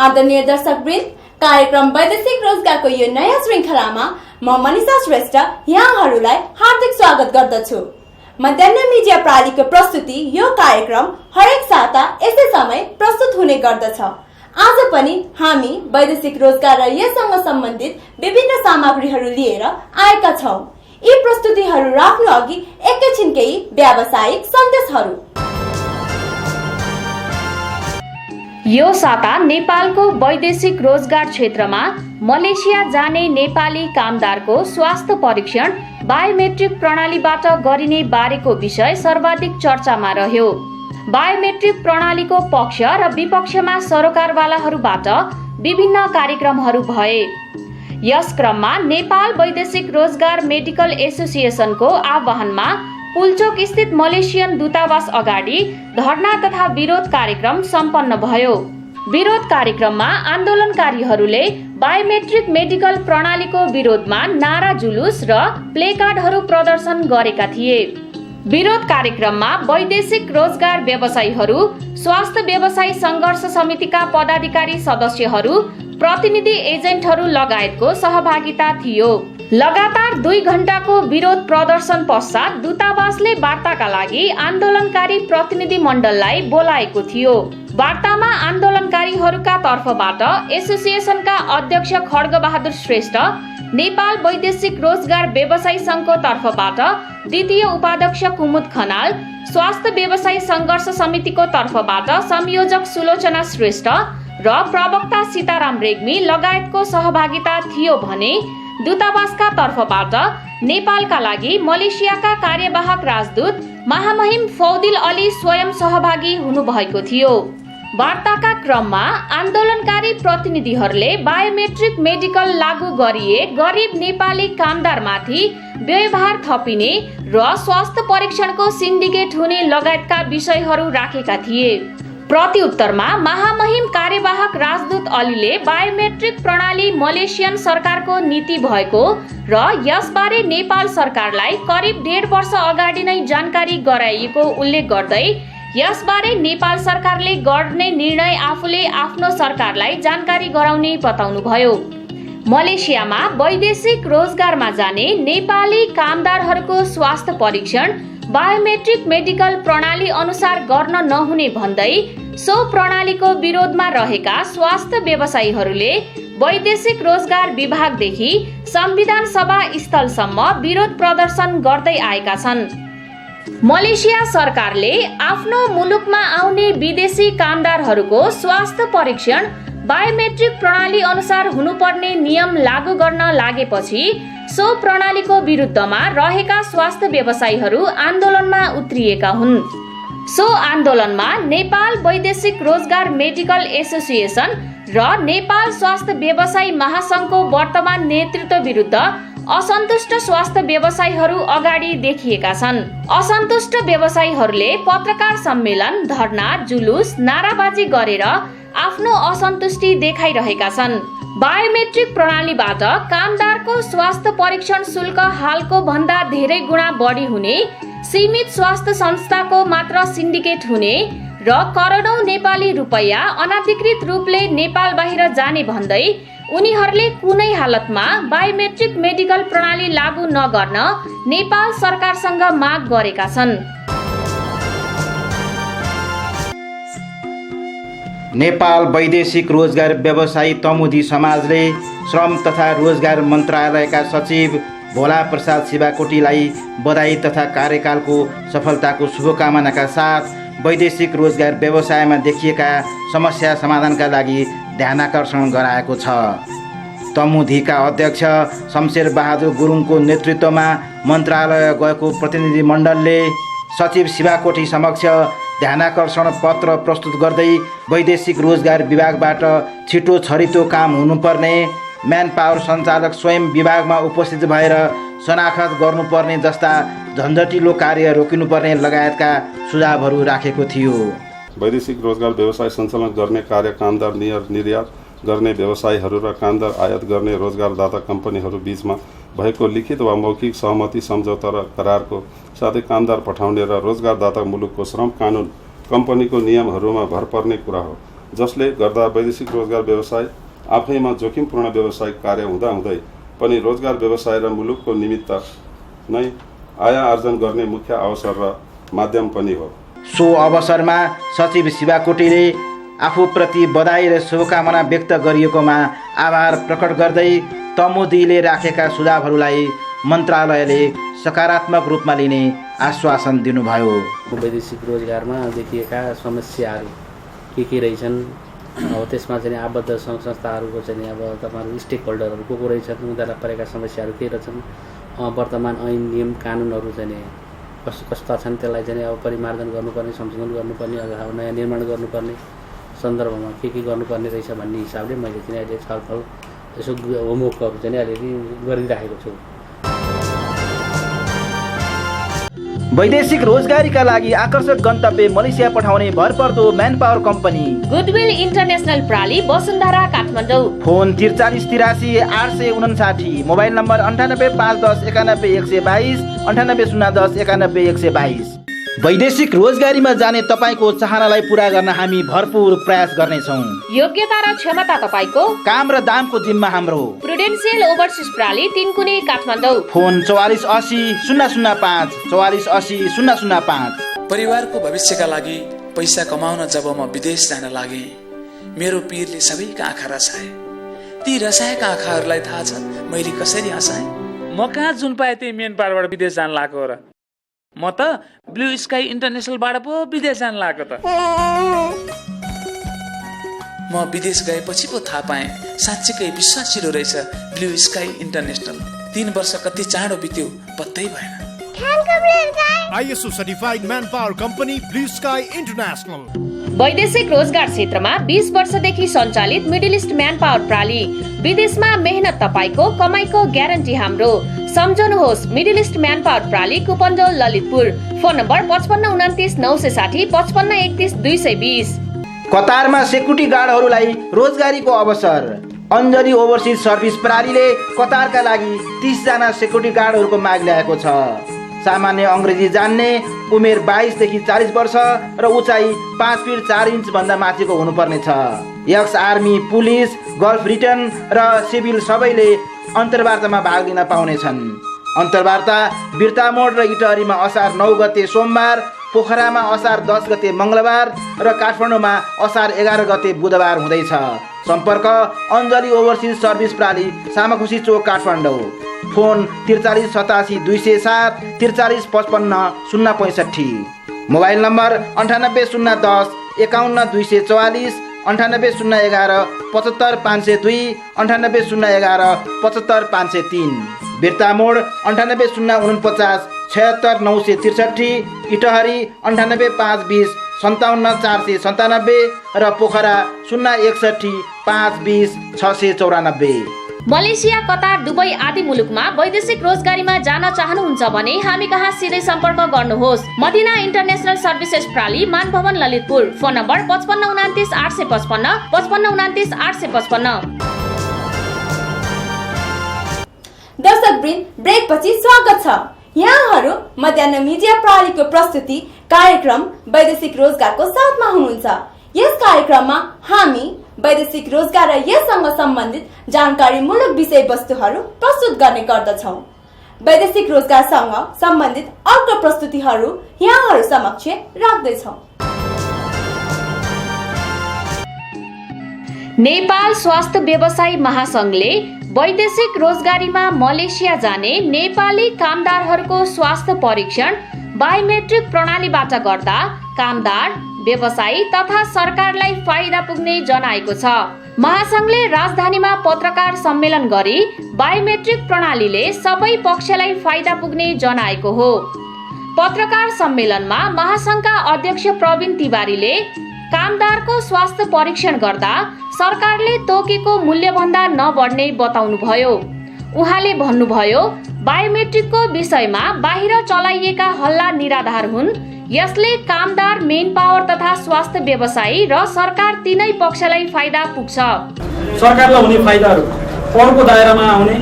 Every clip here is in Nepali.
आदरणीय दर्शकवृन्द, कार्यक्रम वैदेशिक रोजगारको यो नयाँ श्रृङ्खलामा म मनिषा श्रेष्ठ यहाँहरूलाई हार्दिक स्वागत गर्दछु। मध्याह्न मिडिया प्रणालीको प्रस्तुति यो कार्यक्रम हरेक साता यसै समय प्रस्तुत हुने गर्दछ। आज पनि हामी वैदेशिक रोजगार र यससँग सम्बन्धित विभिन्न सामग्रीहरू लिएर आएका छौं। यी प्रस्तुतिहरू राख्नु अघि एकैछिन केही व्यावसायिक सन्देशहरू। यो साता नेपालको वैदेशिक रोजगार क्षेत्रमा मलेसिया जाने नेपाली कामदारको स्वास्थ्य परीक्षण बायोमेट्रिक प्रणालीबाट गरिने बारेको विषय सर्वाधिक चर्चामा रह्यो। बायोमेट्रिक प्रणालीको पक्ष र विपक्षमा सरोकारवालाहरूबाट विभिन्न कार्यक्रमहरू भए। यस क्रममा नेपाल वैदेशिक रोजगार मेडिकल एसोसिएसनको आह्वानमा पुल्चोक स्थित मलेसियन दूतावास अगाडि धरना तथा विरोध कार्यक्रम सम्पन्न भयो। विरोध कार्यक्रममा आन्दोलनकारीहरूले बायोमेट्रिक मेडिकल प्रणालीको विरोधमा नारा जुलुस र प्लेकार्डहरू प्रदर्शन गरेका थिए। विरोध कार्यक्रममा वैदेशिक रोजगार व्यवसायीहरू, स्वास्थ्य व्यवसायी संघर्ष समितिका पदाधिकारी सदस्यहरू, प्रतिनिधि एजेन्टहरू लगायतको सहभागिता थियो। लगातार 2 घण्टाको विरोध प्रदर्शन पश्चात दूतावासले वार्ताका लागि आन्दोलनकारी प्रतिनिधि मण्डललाई बोलाएको थियो। वार्तामा आन्दोलनकारीहरूका तर्फबाट एसोसिएसनका अध्यक्ष खड्गबहादुर श्रेष्ठ, नेपाल वैदेशिक रोजगार व्यवसायी संघको तर्फबाट द्वितीय उपाध्यक्ष कुमुद खनाल, स्वास्थ्य व्यवसायी संघर्ष समितिको तर्फबाट संयोजक सुलोचना श्रेष्ठ र प्रवक्ता सीताराम रेग्मी लगायतको सहभागिता थियो भने दूतावासका तर्फबाट नेपालका लागि मलेसियाका कार्यवाहक राजदूत महामहिम फौदिल अली स्वयं सहभागी हुनुभएको थियो। वार्ताका क्रममा आन्दोलनकारी प्रतिनिधिहरूले बायोमेट्रिक मेडिकल लागू गरिए गरिब नेपाली कामदारमाथि व्यवहार थपिने र स्वास्थ्य परीक्षणको सिन्डिकेट हुने लगायतका विषयहरू राखेका थिए। प्रत्युत्तरमा महामहिम कार्यवाहक राजदूत अलीले बायोमेट्रिक प्रणाली मलेसियन सरकारको नीति भएको र यसबारे नेपाल सरकारलाई करिब 1.5 वर्ष अगाडि नै जानकारी गराइएको उल्लेख गर्दै यसबारे नेपाल सरकारले गर्ने निर्णय आफूले आफ्नो सरकारलाई जानकारी गराउने बताउनुभयो। मलेसियामा वैदेशिक रोजगारमा जाने नेपाली कामदारहरूको स्वास्थ्य परीक्षण बायोमेट्रिक मेडिकल प्रणाली अनुसार गर्न नहुने भन्दै सो प्रणालीको विरोधमा रहेका स्वास्थ्य व्यवसायीहरूले वैदेशिक रोजगार विभागदेखि संविधान सभा स्थलसम्म विरोध प्रदर्शन गर्दै आएका छन्। मलेसिया सरकारले आफ्नो मुलुकमा आउने विदेशी कामदारहरूको स्वास्थ्य परीक्षण बायोमेट्रिक प्रणाली अनुसार हुनुपर्ने नियम लागू गर्न लागेपछि सो प्रणालीको विरुद्धमा रहेका स्वास्थ्य व्यवसायीहरू आन्दोलनमा उत्रिएका हुन्। सो आन्दोलनमा नेपाल वैदेशिक रोजगार मेडिकल एसोसिएसन र नेपाल स्वास्थ्य व्यवसायी महासंघको वर्तमान नेतृत्व विरुद्ध असन्तुष्ट स्वास्थ्य व्यवसायीहरू अगाडि देखिएका छन्। असन्तुष्ट व्यवसायीहरूले पत्रकार सम्मेलन, धरना, जुलुस, नाराबाजी गरेर आफ्नो असन्तुष्टि देखाइरहेका छन्। बायोमेट्रिक प्रणालीबाट कामदारको स्वास्थ्य परीक्षण शुल्क हालको भन्दा धेरै गुणा बढी हुने, सीमित स्वास्थ्य संस्थाको मात्र सिन्डिकेट हुने र करोडौं नेपाली रुपैयाँ अनाधिकृत रूपले नेपाल बाहिर जाने भन्दै उनीहरूले कुनै हालतमा बायोमेट्रिक मेडिकल प्रणाली लागू नगर्न नेपाल सरकारसँग माग गरेका छन्। नेपाल वैदेशिक रोजगार व्यवसायी तमुदी समाजले श्रम तथा रोजगार मन्त्रालयका सचिव भोला प्रसाद शिवाकोटीलाई बधाई तथा कार्यकालको सफलताको शुभकामनाका साथ वैदेशिक रोजगार व्यवसायमा देखिएका समस्या समाधानका लागि ध्यानाकर्षण गराएको छ। तमुदीका अध्यक्ष शमशेर बहादुर गुरुङको नेतृत्वमा मन्त्रालय गएको प्रतिनिधि मण्डलले सचिव शिवाकोटी समक्ष ध्यानाकर्षण पत्र प्रस्तुत गर्दै वैदेशिक रोजगार विभागबाट छिटो छरितो काम हुनुपर्ने, म्यान पावर सञ्चालक स्वयं विभागमा उपस्थित भएर शनाखत गर्नुपर्ने जस्ता झन्झटिलो कार्य रोकिनुपर्ने लगायतका सुझावहरू राखेको थियो। वैदेशिक रोजगार व्यवसाय सञ्चालन गर्ने कार्य कामदार निर्यात गर्ने व्यवसायीहरू र कामदार आयात गर्ने रोजगारदाता कम्पनीहरू बीचमा भएको लिखित वा मौखिक सहमति सम्झौता र करारको साथै कामदार पठाउने र रोजगारदाता मुलुकको श्रम कानुन कम्पनीको नियमहरूमा भर पर्ने कुरा हो। जसले गर्दा वैदेशिक रोजगार व्यवसाय आफैमा जोखिमपूर्ण व्यावसायिक कार्य हुँदाहुँदै पनि रोजगार व्यवसाय र मुलुकको निमित्त नै आय आर्जन गर्ने मुख्य अवसर र माध्यम पनि हो। सो अवसरमा सचिव शिवाकोटीले आफूप्रति बधाई र शुभकामना व्यक्त गरिएकोमा आभार प्रकट गर्दै तमुदीले राखेका सुझावहरूलाई मन्त्रालयले सकारात्मक रूपमा लिने आश्वासन दिनुभयो। वैदेशिक रोजगारमा देखिएका समस्याहरू के रहेछन्, अब त्यसमा चाहिँ आबद्ध सङ्घ संस्थाहरूको चाहिँ अब तपाईँहरू स्टेक होल्डरहरू को रहेछन्, उनीहरूलाई परेका समस्याहरू के रहेछन्, वर्तमान ऐन नियम कानुनहरू चाहिँ कस्ता छन्, त्यसलाई चाहिँ अब परिमार्जन गर्नुपर्ने, संशोधन गर्नुपर्ने, अथवा नयाँ निर्माण गर्नुपर्ने सन्दर्भमा के गर्नुपर्ने रहेछ भन्ने हिसाबले मैले चाहिँ अहिले छलफल यसो होमवर्कहरू चाहिँ अलिअलि गरिराखेको छु। वैदेशिक रोजगारीका लागि आकर्षक गन्तव्य मलेसिया पठाउने भरपर्दो man power company goodwill international प्राली Basundhara Kathmandu. Phone 43 83 859, mobile number 98 510 91 122, 98 010 91 122। वैदेशिक रोजगारीमा जाने तपाईको चाहनालाई पूरा गर्न हामी भरपूर प्रयास गर्नेछौँ। योग्यता र क्षमता तपाईको, काम र दामको जिम्मा हाम्रो। प्रुडेन्सियल ओभरसिज प्राली तिनकुने काठमाडौँ। फोन 44 80 005, 44 80 005। परिवारको भविष्यका लागि पैसा कमाउन जब म विदेश जान लागे, मेरो पीरले सबैका आँखा रसाए। ती रसाएका आँखाहरूलाई थाहा छ मैले कसरी हँसाएँ। म कहाँ जुन पाएँ त्यही मेन पावरबाट विदेश जान लागेको हो र। म त ब्लू स्काई इन्टरनेसनलबाट पो विदेश जान लागेको त। म विदेश गएपछि पो थाहा पाएँ साँच्चीकै विश्वासिलो रहेछ ब्लू स्काई इन्टरनेसनल। 3 वर्ष कति चाँडो बित्यो पत्तै भएन। ISO certified manpower company Blue Sky International। वैदेशिक रोजगार क्षेत्रमा 20 वर्षदेखि सञ्चालित मिडल इस्ट म्यान पावर प्राली। विदेशमा मेहनत तपाईको, कमाइको ग्यारेन्टी हाम्रो। सम्झनुहोस् मिडल इस्ट म्यान पावर प्राली, कुपन्जोल, ललितपुर। Phone number 55 29 960, 55 31 220। कतारमा सेक्युरिटी गार्डहरूलाई रोजगारीको अवसर। अञ्जली ओभरसिज सर्भिस प्रणालीले कतारका लागि 30 जना सेक्युरिटी गार्डहरूको माग ल्याएको छ। सामान्य अङ्ग्रेजी जान्ने, उमेर 22 देखि 40 वर्ष र उचाइ 5 फिट 4 इन्च भन्दा माथिको हुनुपर्ने छ। Ex army, police, golf return र सिभिल सबैले अन्तर्वार्तामा भाग लिन पाउनेछन्। अन्तर्वार्ता बिर्तामोड र इटहरीमा असार 9 गते सोमबार, पोखरामा असार 10 गते मङ्गलबार र काठमाडौँमा असार 11 गते बुधबार हुँदैछ। सम्पर्क अञ्जली ओभरसिज सर्भिस प्रणाली, सामाखुसी चोक, Kathmandu. Phone 43 87 207, 43 55 065। Mobile number 98 010 51 244, 98 011 75 502, 98 011 75 503। Birtamod 98 049 76 963, Itahari 98 520 57 497 र पोखरा 061 520 694। मलेसिया, कतार, दुबई आदि मुलुकमा वैदेशिक रोजगारीमा जान चाहनुहुन्छ भने हामी कहाँ सिधै सम्पर्क गर्नुहोस्। मदिना इन्टरनेसनल सर्भिसेस प्राली, मानभवन, ललितपुर। Phone number 55 29 855, 55 29 855। दर्शकवृन्द, ब्रेकपछि स्वागत छ। यहाँहरू मध्याह्न मिडिया प्रणालीको प्रस्तुति कार्यक्रम वैदेशिक रोजगारको साथमा हुनुहुन्छ। यस कार्यक्रममा हामी वैदेशिक रोजगार र यससँग सम्बन्धित जानकारीमूलक विषयवस्तुहरू प्रस्तुत गर्ने गर्दछौँ। वैदेशिक रोजगारसँग सम्बन्धित अर्को प्रस्तुतिहरू यहाँहरू समक्ष राख्दैछौँ। नेपाल स्वास्थ्य व्यवसायी महासंघले वैदेशिक रोजगारीमा मलेसिया जाने नेपाली कामदारहरूको स्वास्थ्य परीक्षण बायोमेट्रिक प्रणालीबाट गर्दा कामदार, व्यवसायी तथा सरकारलाई फाइदा पुग्ने जनाएको छ। महासंघले राजधानीमा पत्रकार सम्मेलन गरी बायोमेट्रिक प्रणालीले सबै पक्षलाई फाइदा पुग्ने जनाएको हो। पत्रकार सम्मेलनमा महासंघका अध्यक्ष प्रवीण तिवारीले कामदारको स्वास्थ्य परीक्षण गर्दा सरकारले तोकेको मूल्यभन्दा नबढ्ने बताउनुभयो। उहाँले भन्नुभयो, बायोमेट्रिकको विषयमा बाहिर चलाइएका हल्ला निराधार हुन्। यसले कामदार, मेन पावर तथा स्वास्थ्य व्यवसायी र सरकार तीनै पक्षलाई फाइदा पुग्छ। सरकारलाई हुने फाइदाहरू, करको दायरामा आउने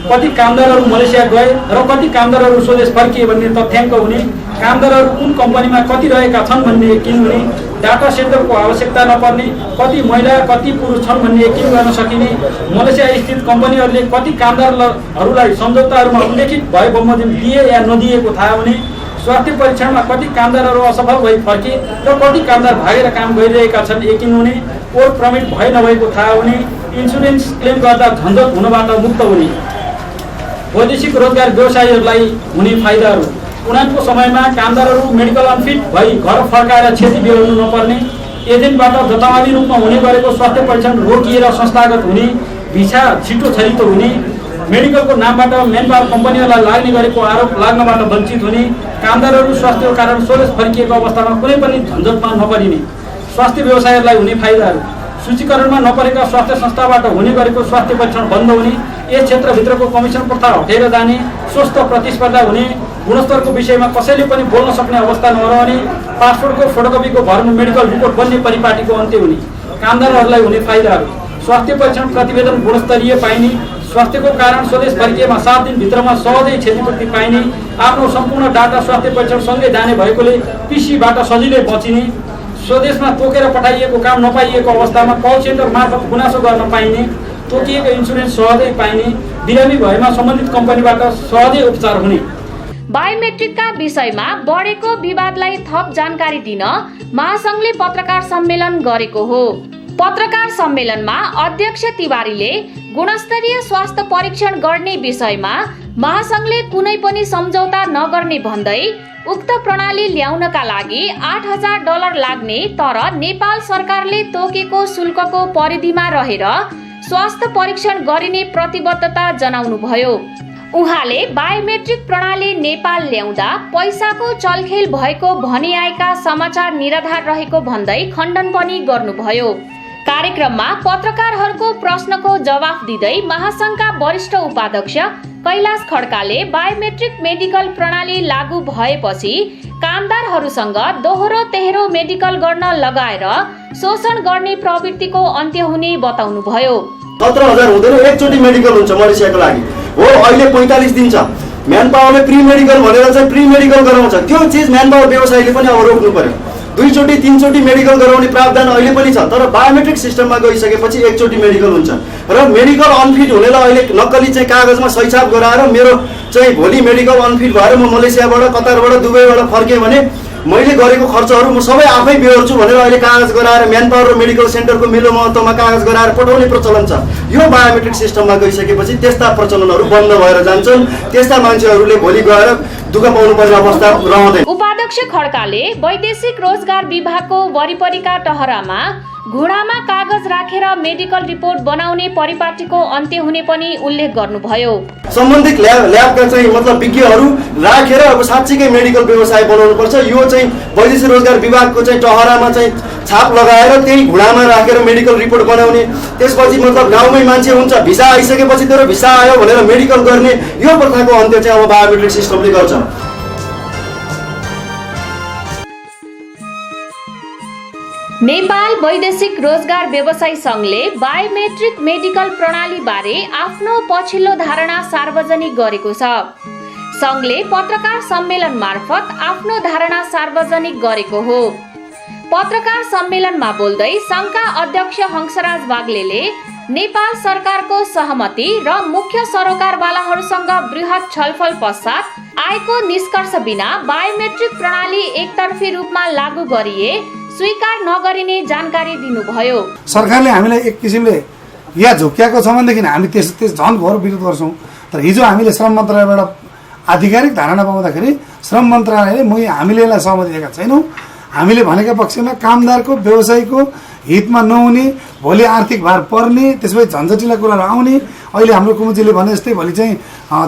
कति कामदारहरू मलेसिया गए र कति कामदारहरू स्वदेश फर्किए भन्ने तथ्याङ्क हुने, कामदारहरू कुन कम्पनीमा कति रहेका छन् भन्ने यकिन हुने, डाटा सेन्टरको आवश्यकता नपर्ने, कति महिला कति पुरुष छन् भन्ने यकिन गर्न सकिने, मलेसिया स्थित कम्पनीहरूले कति कामदारहरूलाई सम्झौताहरूमा उल्लेखित भए बमोजिम दिए या नदिएको थाहा हुने, स्वास्थ्य परीक्षणमा कति कामदारहरू असफल भई फर्के र कति कामदार भागेर काम गरिरहेका छन् यकिन हुने, कोर परमिट भए नभएको थाहा हुने, इन्सुरेन्स क्लेम गर्दा झन्झट हुनबाट मुक्त हुने। वैदेशिक रोजगार व्यवसायीहरूलाई हुने फाइदाहरू, उनीहरूको समयमा कामदारहरू मेडिकल अनफिट भई घर फर्काएर क्षति बेहोर्नु नपर्ने, एजेन्टबाट जथावादी रूपमा हुने गरेको स्वास्थ्य परीक्षण रोकिएर संस्थागत हुने, भिसा छिटो छरितो हुने, मेडिकलको नामबाट म्यानपावर कम्पनीहरूलाई लाग्ने गरेको आरोप लाग्नबाट वञ्चित हुने, कामदारहरू स्वास्थ्यको कारण स्वदेश फर्किएको अवस्थामा कुनै पनि झन्झटमा नपरिने। स्वास्थ्य व्यवसायीहरूलाई हुने फाइदाहरू, सूचीकरणमा नपरेका स्वास्थ्य संस्थाबाट हुने गरेको स्वास्थ्य परीक्षण बन्द हुने, यस क्षेत्रभित्रको कमिसन प्रथा हटेर जाने, स्वस्थ प्रतिस्पर्धा हुने, गुणस्तरको विषयमा कसैले पनि बोल्न सक्ने अवस्था नरहने, पासपोर्टको फोटोकपीको भरमा मेडिकल रिपोर्ट बन्ने परिपाटीको अन्त्य हुने। कामदारहरूलाई हुने फाइदाहरू, स्वास्थ्य परीक्षण प्रतिवेदन गुणस्तरीय पाइने, स्वास्थ्यको कारण स्वदेश फर्किएमा 7 दिनभित्रमा सहजै क्षतिपूर्ति पाइने, आफ्नो सम्पूर्ण डाटा स्वास्थ्य परीक्षणसँगै जाने भएकोले पिसीबाट सजिलै बचिने, स्वदेशमा तोकेर पठाइएको काम नपाइएको अवस्थामा कल सेन्टर मार्फत गुनासो गर्न पाइने, तोकिएको इन्सुरेन्स सहजै पाइने, बिरामी भएमा सम्बन्धित कम्पनीबाट सहजै उपचार हुने। बायोमेट्रिकका विषयमा बढेको विवादलाई थप जानकारी दिन महासंघले पत्रकार सम्मेलन गरेको हो। पत्रकार सम्मेलनमा अध्यक्ष तिवारीले गुणस्तरीय स्वास्थ्य परीक्षण गर्ने विषयमा महासंघले कुनै पनि सम्झौता नगर्ने भन्दै उक्त प्रणाली ल्याउनका लागि $8,000 लाग्ने तर नेपाल सरकारले तोकेको शुल्कको परिधिमा रहेर स्वास्थ्य परीक्षण गरिने प्रतिबद्धता जनाउनुभयो। उहाँले बायोमेट्रिक प्रणाली नेपाल ल्याउँदा पैसाको चलखेल भएको भनिआएका समाचार निराधार रहेको भन्दै खण्डन पनि गर्नुभयो। कार्यक्रममा पत्रकारहरूको प्रश्नको जवाफ दिँदै महासंघका वरिष्ठ उपाध्यक्ष कैलाश खड्काले बायोमेट्रिक मेडिकल प्रणाली लागू भएपछि कामदारहरूसँग दोहोरो तेह्रो मेडिकल गर्न लगाएर शोषण गर्ने प्रवृत्तिको अन्त्य हुने बताउनुभयो। 17,000 हुँदैन, एकचोटि मेडिकल हुन्छ मलेसियाको लागि हो। अहिले 45 दिन छ, म्यान पावरले प्री मेडिकल भनेर चाहिँ प्री मेडिकल गराउँछ, त्यो चिज म्यान पावर व्यवसायीले पनि अब रोक्नु पर्यो। 2 चोटि 3 चोटि मेडिकल गराउने प्रावधान अहिले पनि छ, तर बायोमेट्रिक सिस्टममा गइसकेपछि एकचोटि मेडिकल हुन्छ र मेडिकल अनफिट हुनेलाई अहिले नक्कली चाहिँ कागजमा सहीछाप गराएर मेरो चाहिँ भोलि मेडिकल अनफिट भएर म मलेसियाबाट कतारबाट दुबईबाट फर्केँ भने मैले गरेको खर्चहरू म सबै आफै बेहोर्छु भनेर अहिले कागज गराएर म्यान पावर र मेडिकल सेन्टरको मिलो महत्त्वमा कागज गराएर पठाउने प्रचलन छ। यो बायोमेट्रिक सिस्टममा गइसकेपछि त्यस्ता प्रचलनहरू बन्द भएर जान्छन्, त्यस्ता मान्छेहरूले भोलि गएर दुःख पाउनुपर्ने अवस्था रहँदैन। उपाध्यक्ष खड्काले वैदेशिक रोजगार विभागको वरिपरिका टहरामा घुँडामा कागज राखेर मेडिकल रिपोर्ट बनाउने परिपाटीको अन्त्य हुने पनि उल्लेख गर्नुभयो। सम्बन्धित ल्याबका चाहिँ मतलब विज्ञहरू राखेर अब साँच्चीकै मेडिकल व्यवसाय बनाउनु पर्छ। यो चाहिँ वैदेशिक रोजगार विभागको चाहिँ टहरामा चाहिँ छाप लगाएर त्यही घुँडामा राखेर मेडिकल रिपोर्ट बनाउने, त्यसपछि मतलब गाउँमै मान्छे हुन्छ, भिसा आइसकेपछि तेरो भिसा आयो भनेर मेडिकल गर्ने, यो प्रथाको अन्त्य चाहिँ अब बायोमेट्रिक सिस्टमले गर्छ। नेपाल वैदेशिक रोजगार व्यवसायी संघले बायोमेट्रिक मेडिकल प्रणाली बारे आफ्नो पछिल्लो धारणा सार्वजनिक गरेको छ। संघले पत्रकार सम्मेलन मार्फत आफ्नो धारणा सार्वजनिक गरेको हो। पत्रकार सम्मेलनमा बोल्दै संघका अध्यक्ष हंसराज बागलेले नेपाल सरकारको सहमति र मुख्य सरोकारवालाहरूसँग बृहत छलफल पश्चात आएको निष्कर्ष बिना बायोमेट्रिक प्रणाली एकतर्फी रूपमा लागू गरिए स्वीकार नगरिने जानकारी दिनुभयो। सरकारले हामीलाई एक किसिमले या झुक्क्याएको छ भनेदेखि हामी त्यस झन् घोर विरोध गर्छौँ। तर हिजो हामीले श्रम मन्त्रालयबाट आधिकारिक धारणा पाउँदाखेरि श्रम मन्त्रालयले हामीले यसलाई सहमति दिएका छैनौँ। हामीले भनेका पक्षमा कामदारको व्यवसायको हितमा नहुने, भोलि आर्थिक भार पर्ने, त्यसपछि झन्झटिला कुराहरू आउने, अहिले हाम्रो कुमुजीले भने जस्तै भोलि चाहिँ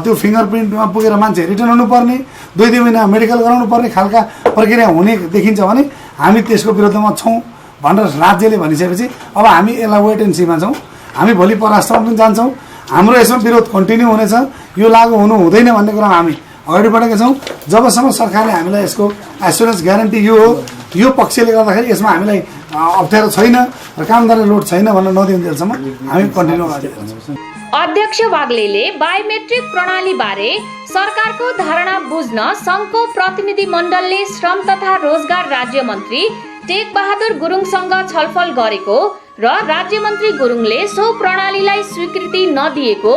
त्यो फिङ्गरप्रिन्टमा पुगेर मान्छे रिटर्न हुनुपर्ने, 2 महिना मेडिकल गराउनु पर्ने खालका प्रक्रिया हुने देखिन्छ भने हामी त्यसको विरुद्धमा छौँ भनेर राज्यले भनिसकेपछि अब हामी यसलाई वेट एन्ड सीमा छौँ। हामी भोलि परराष्ट्रमा पनि जान्छौँ, हाम्रो यसमा विरोध कन्टिन्यू हुनेछ। यो लागू हुनु हुँदैन भन्ने कुरामा हामी अगाडि बढेका छौँ। जबसम्म सरकारले हामीलाई यसको एस्योरेन्स ग्यारेन्टी यो हो, यो पक्षले गर्दाखेरि यसमा हामीलाई अप्ठ्यारो छैन र कामदारलाई लोड छैन भनेर नदिँदैसम्म हामी कन्टिन्यू गर्छौँ। अध्यक्ष वाग्लेले बायोमेट्रिक प्रणालीबारे सरकारको धारणा बुझ्न सङ्घको प्रतिनिधि मण्डलले श्रम तथा रोजगार राज्य मन्त्री टेक बहादुर गुरुङसँग छलफल गरेको र राज्य मन्त्री गुरुङले सो प्रणालीलाई स्वीकृति नदिएको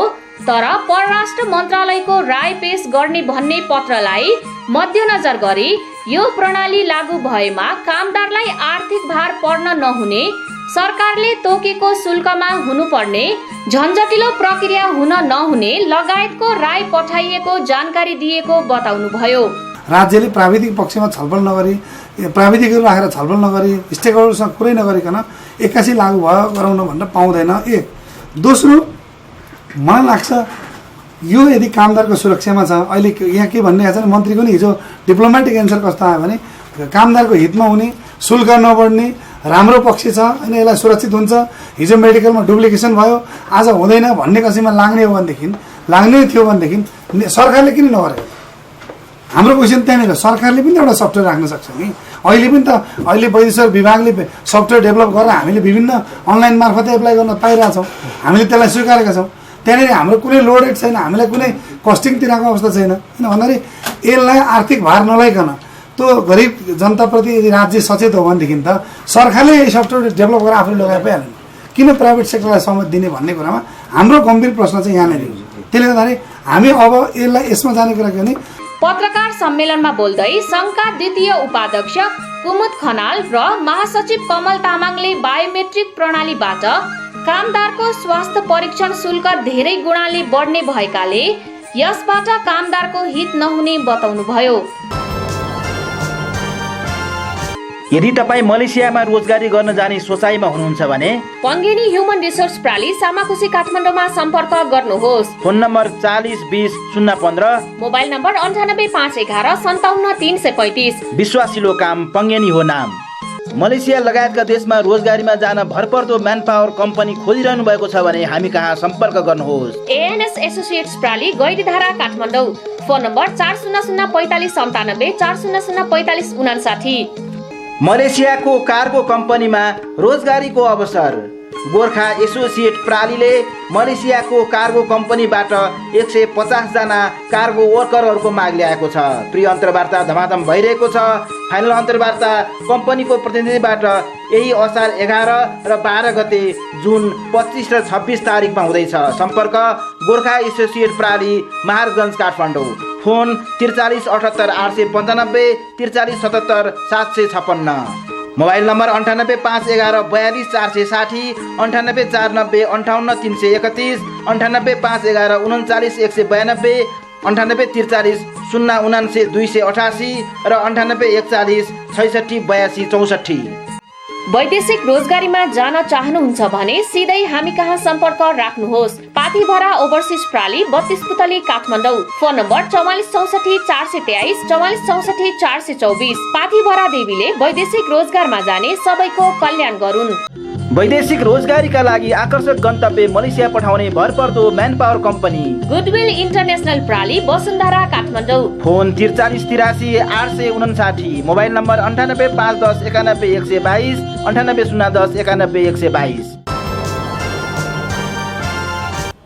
तर परराष्ट्र मन्त्रालयको राय पेश गर्ने भन्ने पत्रलाई मध्यनजर गरी यो प्रणाली लागू भएमा कामदारलाई आर्थिक भार पर्न नहुने, सरकारले तोकेको शुल्कमा हुनुपर्ने झन्झटिलो प्रक्रिया हुन नहुने लगायतको राय पठाइएको जानकारी दिएको बताउनुभयो। राज्यले प्राविधिक पक्षमा छलफल नगरी, प्राविधिकहरू राखेर छलफल नगरी, स्टेक होल्डरसँग कुरै नगरिकन एक्कासी लागू भयो गराउन भन्न पाउँदैन। एक दोस्रो, मलाई लाग्छ यो यदि कामदारको सुरक्षामा छ, अहिले यहाँ के भन्ने छ मन्त्रीको नि हिजो डिप्लोमेटिक एन्सर कस्तो आयो भने कामदारको हितमा हुने, शुल्क नबढ्ने, राम्रो पक्ष छ होइन, यसलाई सुरक्षित हुन्छ, हिजो मेडिकलमा डुप्लिकेसन भयो आज हुँदैन भन्ने कसैमा लाग्ने थियो भनेदेखि सरकारले किन नगरे? हाम्रो क्वेसन त्यहाँनिर, सरकारले पनि एउटा सफ्टवेयर राख्न सक्छ नि। अहिले वैदेशिक विभागले सफ्टवेयर डेभलप गरेर हामीले विभिन्न अनलाइन मार्फत एप्लाई गर्न पाइरहेछौँ, हामीले त्यसलाई स्वीकारेका छौँ। त्यहाँनिर हाम्रो कुनै लोडेड छैन, हामीलाई कुनै कस्टिङ तिरेको अवस्था छैन। किन भन्दाखेरि यसलाई आर्थिक भार नलाइकन त्यो गरिब जनताप्रति यदि राज्य सचेत हो भनेदेखि त सरकारले यही सफ्टवेयर डेभलप गरेर आफूले लगाइ पाइहाल्नु, किन प्राइभेट सेक्टरलाई सहमति दिने भन्ने कुरामा हाम्रो गम्भीर प्रश्न चाहिँ यहाँनिर हो। त्यसले गर्दाखेरि हामी अब यसमा जाने कुरा के भने पत्रकार सम्मेलनमा बोल्दै संघका द्वितीय उपाध्यक्ष कुमुद खनाल र महासचिव कमल तामाङले बायोमेट्रिक प्रणालीबाट कामदारको स्वास्थ्य परीक्षण शुल्क धेरै गुणाले बढ्ने भएकाले यसबाट कामदारको हित नहुने बताउनुभयो। यदि तपाईँ मलेसियामा रोजगारी गर्न जाने सोचाइमा हुनुहुन्छ भने पङ्गेनी ह्युमन रिसोर्स प्रणाली सामाकुसी काठमाडौँमा सम्पर्क गर्नुहोस्। Phone number 40 20 015, mobile number 98 511 57 335। विश्वासिलो काम पङ्गेनी हो नाम। मलेसिया लगायतका देशमा रोजगारीमा जान भरपर्दो म्यान पावर कम्पनी खोजिरहनु भएको छ भने हामी कहाँ सम्पर्क गर्नुहोस्। एएनएस एसोसिएट्स प्रणाली गैरीधारा काठमाडौँ। Phone number 400 45 97 400 45 59। मलेसियाको कार्गो कम्पनीमा रोजगारीको अवसर। गोर्खा एसोसिएट प्रणालीले मलेसियाको कार्गो कम्पनीबाट 150 जना कार्गो वर्करहरूको माग ल्याएको छ। प्री अन्तर्वार्ता धमाधम भइरहेको छ। फाइनल अन्तर्वार्ता कम्पनीको प्रतिनिधिबाट यही असार 11 र 12 गते जुन 25 र 26 तारिकमा हुँदैछ। सम्पर्क गोर्खा एसोसिएट प्रणाली Maharajganj Kathmandu. Phone 43 78 895 43 77 756। Mobile number 98 511 42 460 98 490 58 331 98 511 39 192 98 43 099 288 र 98 41 66 82 64। वैदेशिक रोजगारीमा जान चाहनुहुन्छ भने सिधै हामी कहाँ सम्पर्क राख्नुहोस्। पाथीभरा ओभरसिज प्रणाली 32 पुतली काठमाडौँ। Phone number 44 64 423 44 64 424। पाथीभरा देवीले वैदेशिक रोजगारमा जाने सबैको कल्याण गरून्। वैदेशिक रोजगारीका लागि आकर्षक गन्तव्य मलेसिया पठाउने भरपर्दो man power company goodwill international प्रणाली Basundhara Kathmandu. Phone 43 83 859। Mobile number 98 510 91 122 98 010 91 122।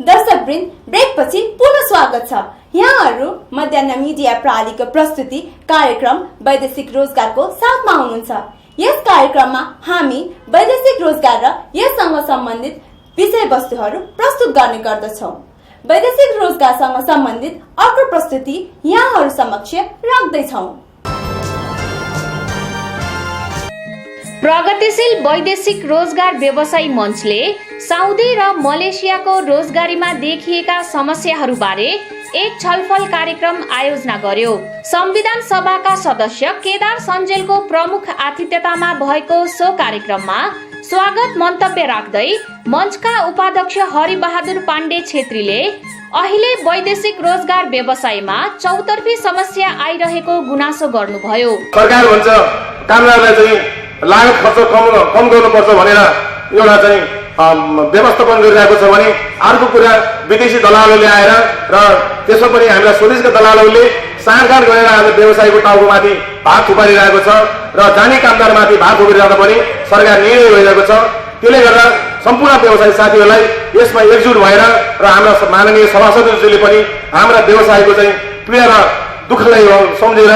दर्शकवृन्द, ब्रेकपछि पुनः स्वागत छ। यहाँहरू मध्याह्न मिडिया प्रणालीको प्रस्तुति कार्यक्रम वैदेशिक रोजगारको साथमा हुनुहुन्छ। यस कार्यक्रममा हामी वैदेशिक रोजगार र यससँग सम्बन्धित विषयवस्तुहरू प्रस्तुत गर्ने गर्दछौँ। वैदेशिक रोजगारसँग सम्बन्धित अर्को प्रस्तुति यहाँहरू समक्ष राख्दैछौँ। प्रगतिशील वैदेशिक रोजगार व्यवसायी मञ्चले साउदी र मलेसियाको रोजगारीमा देखिएका समस्याहरूबारे एक छलफल कार्यक्रम आयोजना गर्यो। संविधान सभाका सदस्य केदार सञ्जेलको प्रमुख आतिथ्यतामा भएको सो कार्यक्रममा स्वागत मन्तव्य राख्दै मञ्चका उपाध्यक्ष हरिबहादुर पाण्डे छेत्रीले अहिले वैदेशिक रोजगार व्यवसायमा चौतर्फी समस्या आइरहेको गुनासो गर्नुभयो। सरकार भन्छ कामदारलाई चाहिँ लागत खर्च कम गर्नुपर्छ भनेर एउटा चाहिँ व्यवस्थापन गरिरहेको छ भने अर्को कुरा विदेशी दलालहरूले आएर र त्यसमा पनि हामीलाई स्वदेशका दलालहरूले साँडगाँड गरेर आज व्यवसायको टाउकोमाथि भार थुपारिरहेको छ र जाने कामदारमाथि भार थुपारिरहँदा पनि सरकार निर्णय भइरहेको छ। त्यसले गर्दा सम्पूर्ण व्यवसायी साथीहरूलाई यसमा एकजुट भएर र हाम्रा माननीय सभासदज्यूले पनि हाम्रा व्यवसायको चाहिँ पीडा र दुःखलाई सम्झेर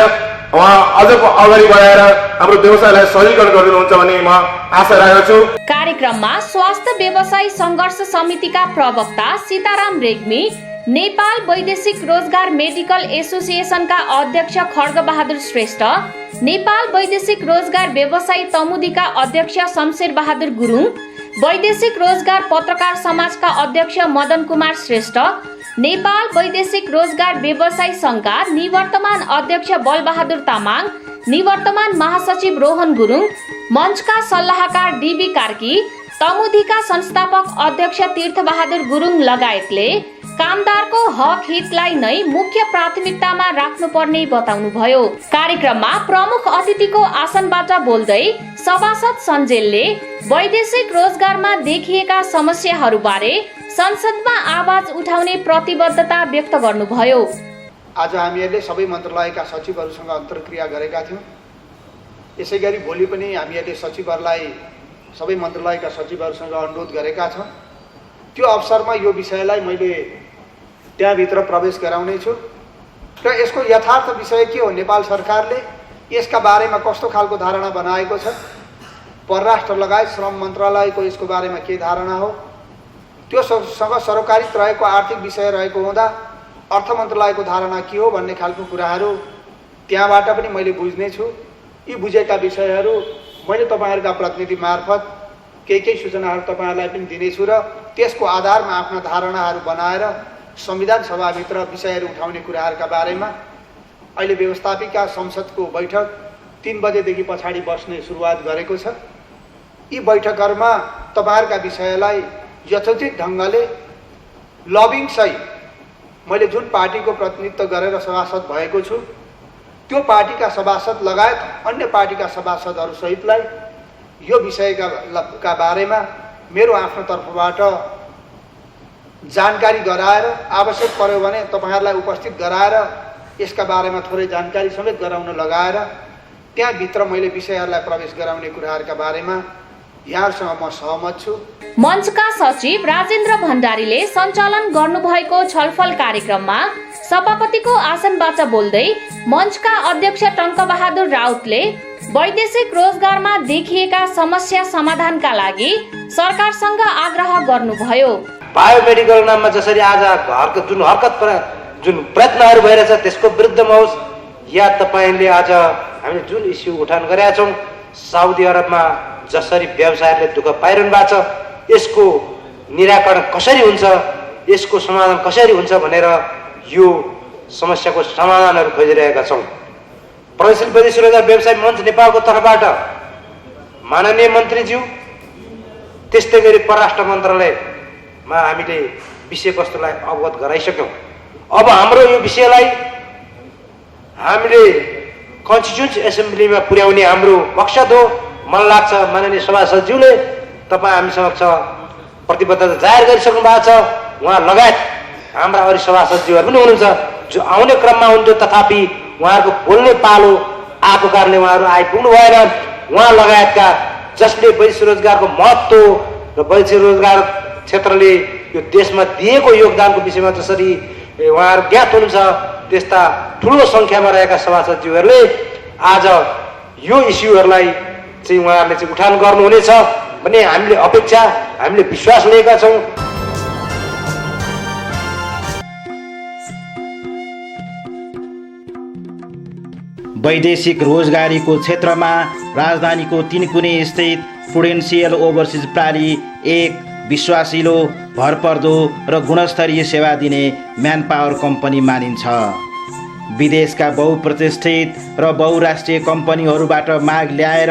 उहाँ अझको अगाडि बढाएर हाम्रो व्यवसायलाई सहजीकरण गरिदिनुहुन्छ भन्ने म आशा राखेको छु। कार्यक्रममा स्वास्थ्य व्यवसायी सङ्घर्ष समितिका प्रवक्ता सीताराम रेग्मी, नेपाल वैदेशिक रोजगार मेडिकल एसोसिएसनका अध्यक्ष खड्गबहादुर श्रेष्ठ, नेपाल वैदेशिक रोजगार व्यवसायी तमुदीका अध्यक्ष शमशेर बहादुर गुरुङ, वैदेशिक रोजगार पत्रकार समाजका अध्यक्ष मदन कुमार श्रेष्ठ, नेपाल वैदेशिक रोजगार व्यवसायी सङ्घका निवर्तमान अध्यक्ष बलबहादुर तामाङ, निवर्तमान महासचिव रोहन गुरुङ, मञ्चका सल्लाहकार डीबी कार्की, तमुदीका संस्थापक अध्यक्ष तीर्थबहादुर गुरुङ लगायतले कामदारको हक हितलाई नै मुख्य प्राथमिकतामा राख्नुपर्ने बताउनुभयो। कार्यक्रममा प्रमुख अतिथिको आसनबाट बोल्दै सभासद सञ्जेलले वैदेशिक रोजगारमा देखिएका समस्याहरूबारे संसदमा आवाज उठाउने प्रतिबद्धता व्यक्त गर्नुभयो। आज हामीहरूले सबै मन्त्रालयका सचिवहरूसँग अन्तर्क्रिया गरेका थियौँ। यसै गरी भोलि पनि हामीहरूले सचिवहरूलाई सबै मन्त्रालयका सचिवहरूसँग अनुरोध गरेका छौँ। त्यो अवसरमा यो विषयलाई मैले त्यहाँभित्र प्रवेश गराउने छु र यसको यथार्थ विषय के हो, नेपाल सरकारले यसका बारेमा कस्तो खालको धारणा बनाएको छ, परराष्ट्र लगायत श्रम मन्त्रालयको यसको बारेमा के धारणा हो, त्योसँग सरोकारित रहेको आर्थिक विषय रहेको हुँदा अर्थ मन्त्रालयको धारणा के हो भन्ने खालको कुराहरू त्यहाँबाट पनि मैले बुझ्नेछु। यी बुझेका विषयहरू मैले तपाईँहरूका प्रतिनिधि मार्फत केही सूचनाहरू तपाईँहरूलाई पनि दिनेछु र त्यसको आधारमा आफ्ना धारणाहरू बनाएर संविधान सभाभित्र विषयहरू उठाउने कुराहरूका बारेमा अहिले व्यवस्थापिका संसदको बैठक 3 बजेदेखि पछाडि बस्ने सुरुवात गरेको छ। यी बैठकहरूमा तपाईँहरूका विषयलाई यथोचित ढङ्गले लबिङ सहित मैले जुन पार्टीको प्रतिनिधित्व गरेर सभासद भएको छु त्यो पार्टीका सभासद लगायत अन्य पार्टीका सभासदहरू सहितलाई यो विषयका बारेमा मेरो आफ्नो तर्फबाट जानकारी गराएर आवश्यक पर्यो भने तपाईँहरूलाई उपस्थित गराएर यसका बारेमा थोरै जानकारी समेत गराउन लगाएर त्यहाँभित्र मैले विषयहरूलाई प्रवेश गराउने कुराहरूका बारेमा यहाँहरूसँग म सहमत छु। मञ्चका सचिव राजेन्द्र भण्डारीले सञ्चालन गर्नुभएको छलफल कार्यक्रममा सभापतिको आसनबाट बोल्दै मञ्चका अध्यक्ष टङ्कबहादुर राउतले वैदेशिक रोजगारमा देखिएका समस्या समाधानका लागि सरकारसँग आग्रह गर्नुभयो। बायोमेडिकल नाममा जसरी आज जुन प्रयत्नहरू भइरहेछ त्यसको विरुद्धमा होस् या तपाईँले आज हामीले जुन इस्यु उठान गरेका छौँ, साउदी अरबमा जसरी व्यवसायीहरूले दुःख पाइरहनु भएको छ यसको निराकरण कसरी हुन्छ, यसको समाधान कसरी हुन्छ भनेर यो समस्याको समाधानहरू खोजिरहेका छौँ। प्रगतिशील वैदेशिक रोजगार व्यवसाय मञ्च नेपालको तर्फबाट माननीय मन्त्रीज्यू त्यस्तै गरी परराष्ट्र मन्त्रालयमा हामीले विषयवस्तुलाई अवगत गराइसक्यौँ। अब हाम्रो यो विषयलाई हामीले कन्स्टिट्युन्सी एसेम्ब्लीमा पुर्याउने हाम्रो मकसद हो। मलाई लाग्छ माननीय सभासदज्यूले तपाईँ हामी समक्ष प्रतिबद्धता जाहेर गरिसक्नु भएको छ। उहाँ लगायत हाम्रा अरू सभासदज्यूहरू पनि हुनुहुन्छ जो आउने क्रममा हुन्थ्यो, तथापि उहाँहरूको बोल्ने पालो आएको कारणले उहाँहरू आइपुग्नु भएन। उहाँ लगायतका जसले वैदेशिक रोजगारको महत्त्व र वैदेशिक रोजगार क्षेत्रले यो देशमा दिएको योगदानको विषयमा जसरी उहाँहरू ज्ञात हुनुहुन्छ, त्यस्ता ठुलो सङ्ख्यामा रहेका सभासदज्यूहरूले आज यो इस्युहरूलाई चाहिँ उहाँहरूले चाहिँ उठान गर्नुहुनेछ भन्ने हामीले अपेक्षा, हामीले विश्वास लिएका छौँ। वैदेशिक रोजगारीको क्षेत्रमा राजधानीको तिनकुने स्थित प्रुडेन्सियल ओभरसिज प्राली एक विश्वासिलो, भरपर्दो र गुणस्तरीय सेवा दिने म्यानपावर कम्पनी मानिन्छ। विदेशका बहुप्रतिष्ठित र बहुराष्ट्रिय कम्पनीहरूबाट माग ल्याएर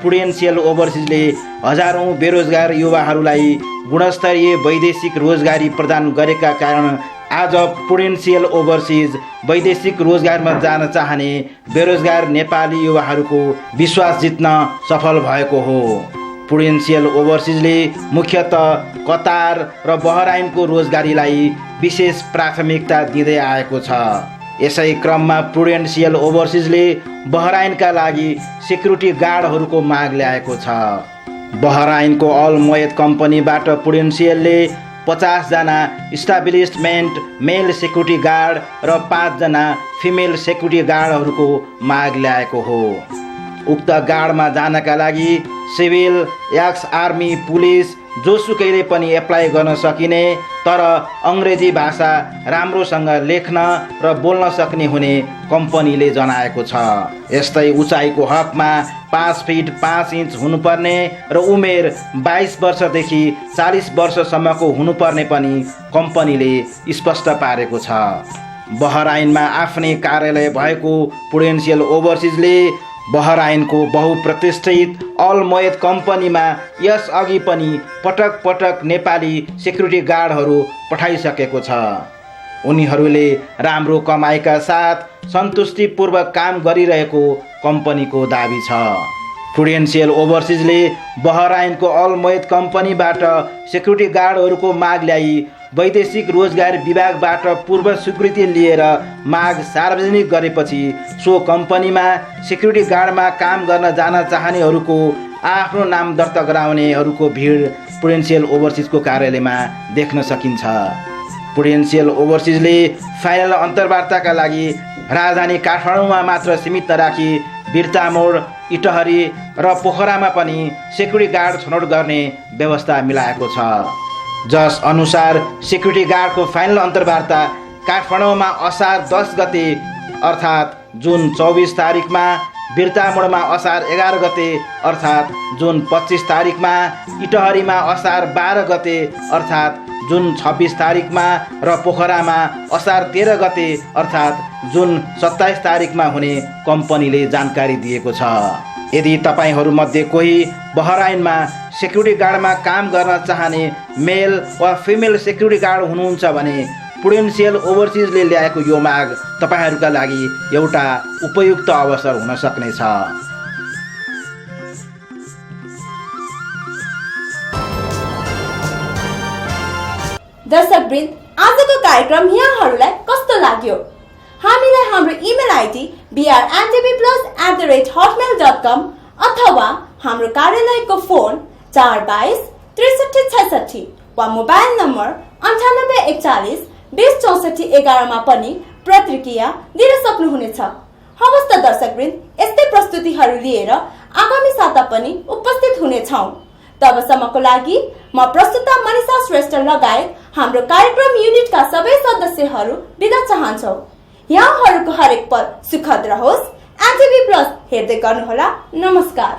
प्रुडेन्सियल ओभरसिजले हजारौँ बेरोजगार युवाहरूलाई गुणस्तरीय वैदेशिक रोजगारी प्रदान गरेका कारण आज प्रुडेन्सियल ओभरसिज वैदेशिक रोजगारमा जान चाहने बेरोजगार नेपाली युवाहरूको विश्वास जित्न सफल भएको हो। प्रुडेन्सियल ओभरसिजले मुख्यतः कतार र बहराइनको रोजगारीलाई विशेष प्राथमिकता दिँदै आएको छ। यसै क्रममा प्रुडेन्सियल ओभरसिजले बहराइनका लागि सेक्युरिटी गार्डहरूको माग ल्याएको छ। बहराइनको अल मोयत कम्पनीबाट प्रुडेन्सियलले 50 जना इस्टाब्लिसमेन्ट मेल सेक्युरिटी गार्ड र 5 जना फिमेल सेक्युरिटी गार्डहरूको माग ल्याएको हो। उक्त गार्डमा जानका लागि सिभिल, एक्स आर्मी, पुलिस जोसुकैले पनि एप्लाई गर्न सकिने, तर अङ्ग्रेजी भाषा राम्रोसँग लेख्न र बोल्न सक्ने हुने कम्पनीले जनाएको छ। यस्तै उचाइको हकमा 5 फिट 5 इन्च हुनुपर्ने र उमेर 22 वर्षदेखि 40 वर्षसम्मको हुनुपर्ने पनि कम्पनीले स्पष्ट पारेको छ। बहराइनमा आफ्नै कार्यालय भएको प्रुडेन्सियल ओभरसिजले बहराइनको बहुप्रतिष्ठित अल मोयत कम्पनीमा यस अघि पनि पटक पटक नेपाली सेक्युरिटी गार्डहरू पठाइसकेको छ। उनीहरूले राम्रो कमाइका साथ सन्तुष्टिपूर्वक काम गरिरहेको कम्पनीको दाबी छ। प्रुडेन्सियल ओभरसिजले बहराइनको अल मोयत कम्पनीबाट सेक्युरिटी गार्डहरूको माग ल्याई वैदेशिक रोजगार विभागबाट पूर्व स्वीकृति लिएर माग सार्वजनिक गरेपछि सो कम्पनीमा सेक्युरिटी गार्डमा काम गर्न जान चाहनेहरूको आफ्नो नाम दर्ता गराउनेहरूको भिड प्रुडेन्सियल ओभरसिजको कार्यालयमा देख्न सकिन्छ। प्रुडेन्सियल ओभरसिजले फाइनल अन्तर्वार्ताका लागि राजधानी काठमाडौँमा मात्र सीमित नराखी बिर्तामोड, इटहरी र पोखरामा पनि सेक्युरिटी गार्ड छनौट गर्ने व्यवस्था मिलाएको छ। जस अनुसार सेक्युरिटी गार्डको फाइनल अन्तर्वार्ता काठमाडौँमा असार 10 गते अर्थात् जुन 24 तारिकमा, बिर्तामोडमा असार 11 गते अर्थात् जुन 25 तारिकमा, इटहरीमा असार 12 गते अर्थात् जुन 26 तारिकमा र पोखरामा असार 13 गते अर्थात् जुन 27 तारिकमा हुने कम्पनीले जानकारी दिएको छ। यदि तपाईहरूमध्ये कोही बहराइनमा सेक्युरिटी गार्डमा काम गर्न चाहने मेल वा फिमेल सेक्युरिटी गार्ड हुनुहुन्छ भने प्रुडेन्सियल ओभरसिजले ल्याएको यो माग तपाईहरूका लागि एउटा उपयुक्त अवसर हुन सक्नेछ। दर्शकवृन्द, आजको कार्यक्रम यहाँहरूलाई कस्तो लाग्यो? हामीलाई हाम्रो इमेल आइडी brntv+@hotmail.com अथवा हाम्रो कार्यालयको फोन 422 63 66 वा मोबाइल नम्बर 9841 20 64 11 मा पनि प्रतिक्रिया दिन सक्नुहुनेछ। हवस् त दर्शकवृन्द, यस्तै प्रस्तुतिहरू लिएर आगामी साता पनि उपस्थित हुनेछौँ। तबसम्मको लागि म प्रस्तुता मनिषा श्रेष्ठ लगायत हाम्रो कार्यक्रम युनिटका सबै सदस्यहरू बिदा चाहन्छौँ। यहाँहरूको हरेक पल सुखद रहोस्। एनटिभी प्लस हेर्दै गर्नुहोला। नमस्कार।